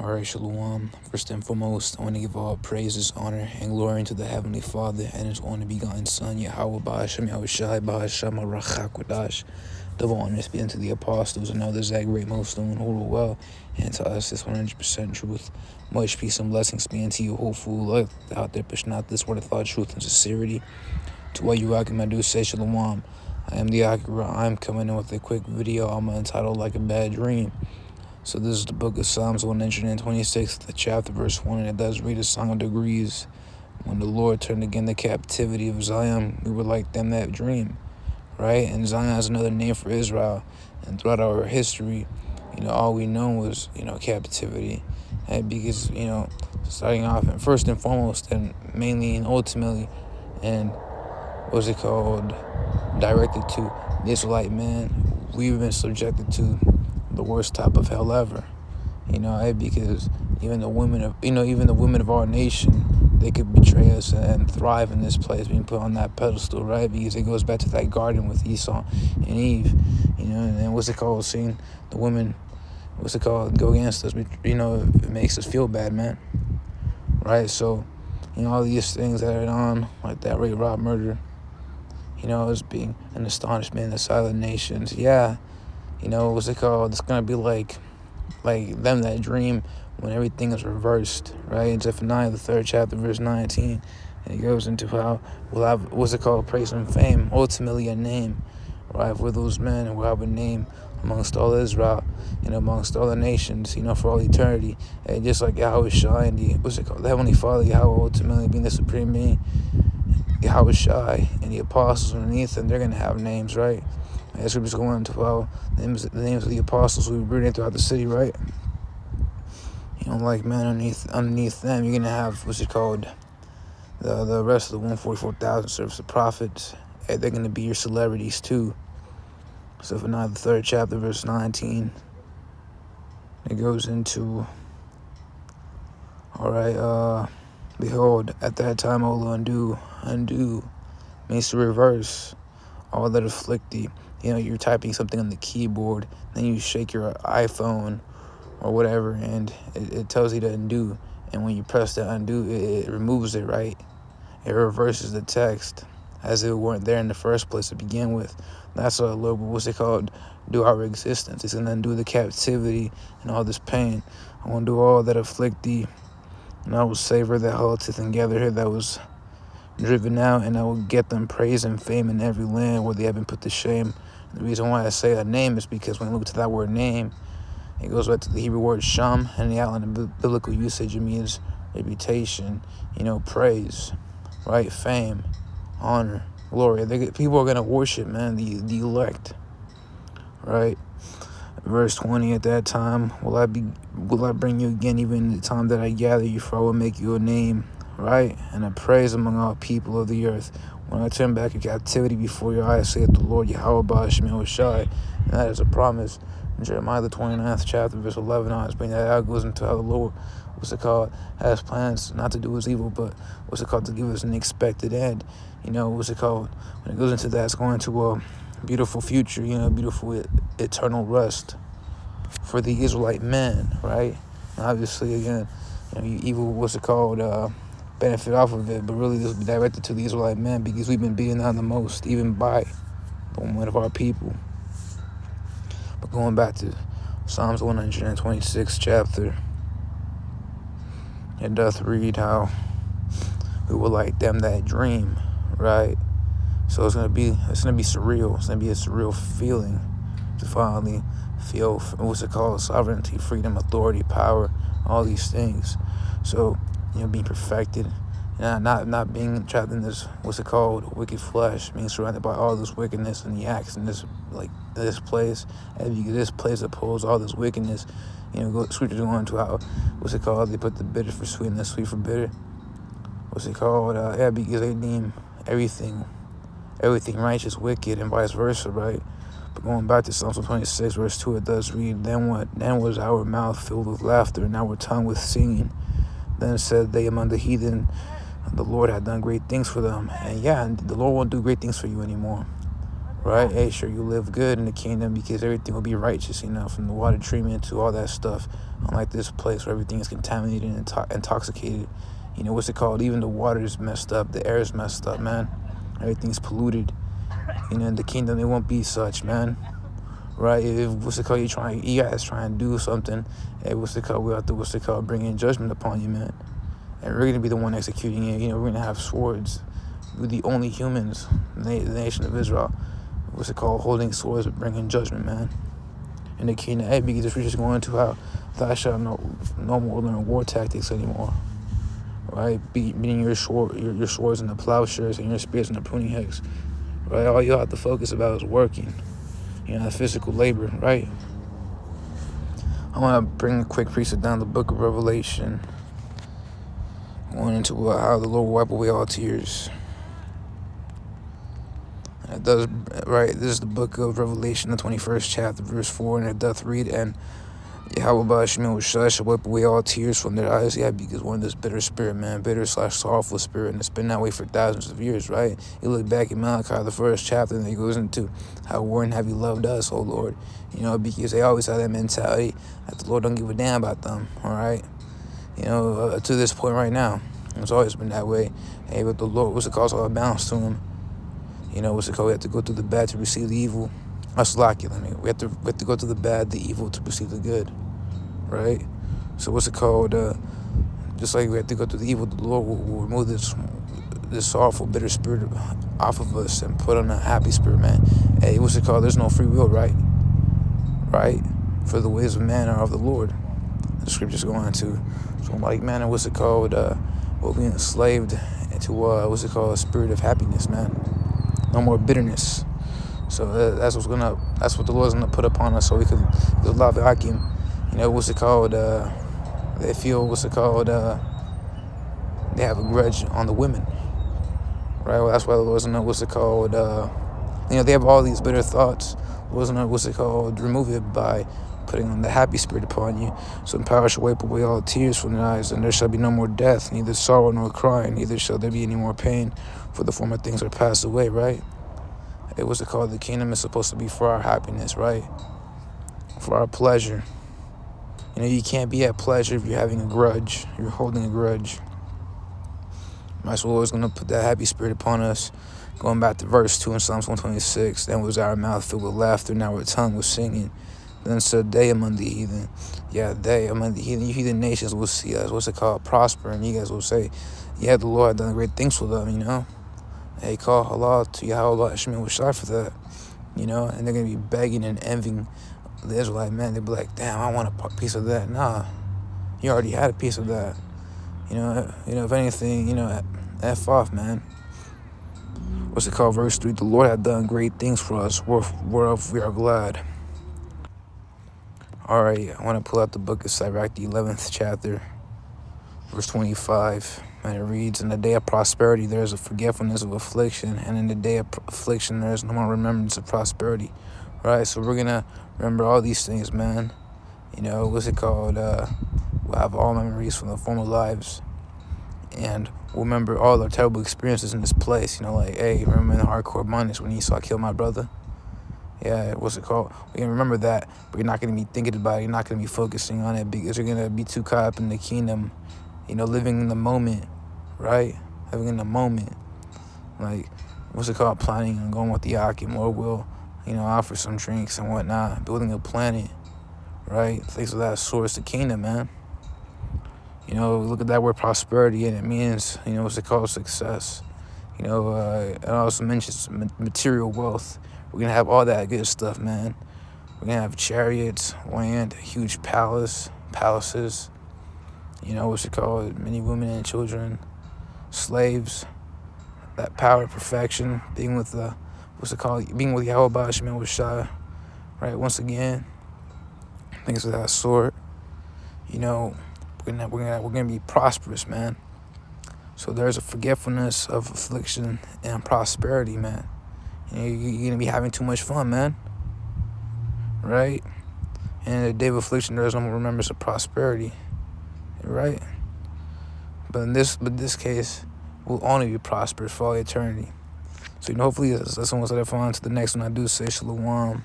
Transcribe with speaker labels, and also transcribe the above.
Speaker 1: Alright, Shalom. First and foremost, I want to give all praises, honor, and glory unto the Heavenly Father and His only begotten Son, Yahweh Ba'ashem Yahushai Ba'ashem Arachakwadash. Double honors be unto the apostles and others that great millstone who rule well, and to us this 100% truth. Much peace and blessings be unto you, hopeful luck out there pushing out this word of thought, truth, and sincerity. To all you rocking, I do say Shalom. I am the Akira. I'm coming in with a quick video. I'm entitled Like a Bad Dream. So this is the book of Psalms 126, the chapter, verse 1, and it does read a song of degrees. When the Lord turned again the captivity of Zion, we were like them that dream, right? And Zion is another name for Israel. And throughout our history, all we know was, captivity. And because, starting off, and first and foremost, and mainly and ultimately, and directed to the Israelite man, we've been subjected to the worst type of hell ever, because even the women of our nation, they could betray us and thrive in this place, being put on that pedestal, right? Because it goes back to that garden with Esau and Eve, and seeing the women, go against us, it makes us feel bad, man, right? So, all these things that are on, like that rape, rob, murder, as being an astonishment in the silent nations, yeah. It's gonna be like them that dream when everything is reversed, right? In Zephaniah, the 3rd chapter, verse 19, and it goes into how we'll have, praise and fame, ultimately a name, right? For those men, and we'll have a name amongst all Israel, amongst all the nations, for all eternity. And just like Yahweh Shai and the Heavenly Father, Yahweh ultimately being the supreme being, Yahweh Shai and the apostles underneath them, they're gonna have names, right? As we're just going into the names of the apostles we were reading throughout the city, right? Like, man, underneath them, you're gonna have the rest of the 144,000 service of prophets. And they're gonna be your celebrities too. So for now, the 3rd chapter, verse 19, it goes into, all right, behold, at that time I will undo means to reverse all that afflict thee. You're typing something on the keyboard, then you shake your iPhone or whatever, and it tells you to undo. And when you press the undo, it removes it, right? It reverses the text as if it weren't there in the first place to begin with. That's a little, do our existence. It's going to undo the captivity and all this pain. I will do all that afflict thee, and I will save her that halteth and gather her that was driven out, and I will get them praise and fame in every land where they have been put to shame. The reason why I say a name is because when you look to that word name, it goes back to the Hebrew word sham, and the outline of biblical usage, it means reputation, praise, right? Fame, honor, glory. People are going to worship, man, the elect, right? Verse 20, at that time, will I bring you again, even in the time that I gather you, for I will make you a name, right? And a praise among all people of the earth. When I turn back your captivity before your eyes, saith the Lord Yahweh Ba'ashem Yahushai. And that is a promise. In Jeremiah, the 29th chapter, verse 11, I was bringing that out, goes into how the Lord, has plans not to do us evil, but to give us an expected end. When it goes into that, it's going to a beautiful future, beautiful eternal rest for the Israelite men, right? And obviously, again, you evil, benefit off of it, but really this will be directed to the Israelite men, because we've been beaten down the most, even by one of our people. But going back to Psalms 126 chapter, it doth read how we were like them that dream, right? So it's gonna be surreal. It's gonna be a surreal feeling to finally feel sovereignty, freedom, authority, power, all these things. So, being perfected, not being trapped in this, wicked flesh, being surrounded by all this wickedness and the acts in this place, and because this place upholds all this wickedness. Scripture going to how, they put the bitter for sweet and the sweet for bitter. Because they deem everything righteous wicked, and vice versa, right? But going back to Psalms 26, verse 2, it does read, Then was our mouth filled with laughter, and our tongue with singing. Then said they among the heathen, the Lord had done great things for them. And the Lord won't do great things for you anymore, right? Hey, sure, you live good in the kingdom because everything will be righteous, from the water treatment to all that stuff. Unlike this place where everything is contaminated and intoxicated. What's it called? Even the water is messed up. The air is messed up, man. Everything's polluted. In the kingdom, it won't be such, man. Right? If, you guys try and do something, hey, we have to, bring in judgment upon you, man. And we're going to be the one executing it. We're going to have swords. We're the only humans, the nation of Israel, holding swords, bringing judgment, man. And the kingdom, hey, because we're just going to how thou shalt no more learn war tactics anymore. Right? Beating your swords and the plowshares and your spears and the pruning hooks. Right? All you have to focus about is working. The physical labor, right? I want to bring a quick precept down the book of Revelation. Going into how the Lord will wipe away all tears. And it does, right? This is the book of Revelation, the 21st chapter, verse 4, and it doth read, and Yahweh shall wipe away all tears from their eyes. Yeah, because one of this bitter spirit, man, bitter/sorrowful spirit, and it's been that way for thousands of years, right? You look back at Malachi, the first chapter, and it goes into how warm have you loved us, oh Lord. Because they always have that mentality that the Lord don't give a damn about them, all right? To this point right now, it's always been that way. Hey, but the Lord, all balance to him. We have to go through the bad to receive the evil. That's lucky. We have to go through the bad, the evil to receive the good, right? So just like we have to go through the evil, the Lord will remove this sorrowful, bitter spirit off of us and put on a happy spirit, man. Hey, there's no free will, right? Right? For the ways of man are of the Lord. The scripture's going to. So man, we'll be enslaved into a spirit of happiness, man. No more bitterness. So that's what the Lord's gonna put upon us, so we could love Akim. They feel they have a grudge on the women, right? Well, that's why the Lord's gonna they have all these bitter thoughts. The Lord's gonna remove it by putting on the happy spirit upon you. So the power shall wipe away all tears from their eyes, and there shall be no more death, neither sorrow nor crying, neither shall there be any more pain, for the former things are passed away, right? The kingdom is supposed to be for our happiness, right? For our pleasure. You can't be at pleasure if you're having a grudge. You're holding a grudge. My soul is going to put that happy spirit upon us. Going back to verse 2 in Psalms 126. Then was our mouth filled with laughter, and our tongue was singing. Then said they among the heathen. Yeah, they among the heathen. You heathen nations will see us. Prosper. And you guys will say, yeah, the Lord had done great things for them, They call halal to Yahweh Hashem Shai for that, and they're going to be begging and envying the Israelite man. They'll be like, damn, I want a piece of that. Nah, you already had a piece of that. If anything, F off, man. Verse 3, the Lord had done great things for us, whereof we are glad. All right, I want to pull out the book of Sirach, the 11th chapter, verse 25. And it reads, in the day of prosperity, there is a forgetfulness of affliction, and in the day of affliction, there is no more remembrance of prosperity. Right? So we're going to remember all these things, man. We'll have all memories from the former lives. And we'll remember all our terrible experiences in this place. Hey, remember in the hardcore bondage when Esau killed my brother? Yeah, We're going to remember that, but you're not going to be thinking about it. You're not going to be focusing on it because you're going to be too caught up in the kingdom, living in the moment, right? Living in the moment. Planning on going with the Akim, or will, offer some drinks and whatnot, building a planet, right? Things of that sort. It's the kingdom, man. Look at that word prosperity, and it means, success. It also mentions material wealth. We're going to have all that good stuff, man. We're going to have chariots, land, huge palaces, many women and children, slaves, that power, perfection, being with being with Yahweh Hashem Shai, right? Once again, things of that sort. We're gonna be prosperous, man. So there's a forgetfulness of affliction and prosperity, man. You're gonna be having too much fun, man. Right? And in the day of affliction, there's no more remembrance of prosperity. Right? But in this case, we'll only be prosperous for all eternity. So, hopefully that's one that I find to the next one I do say. Shalom.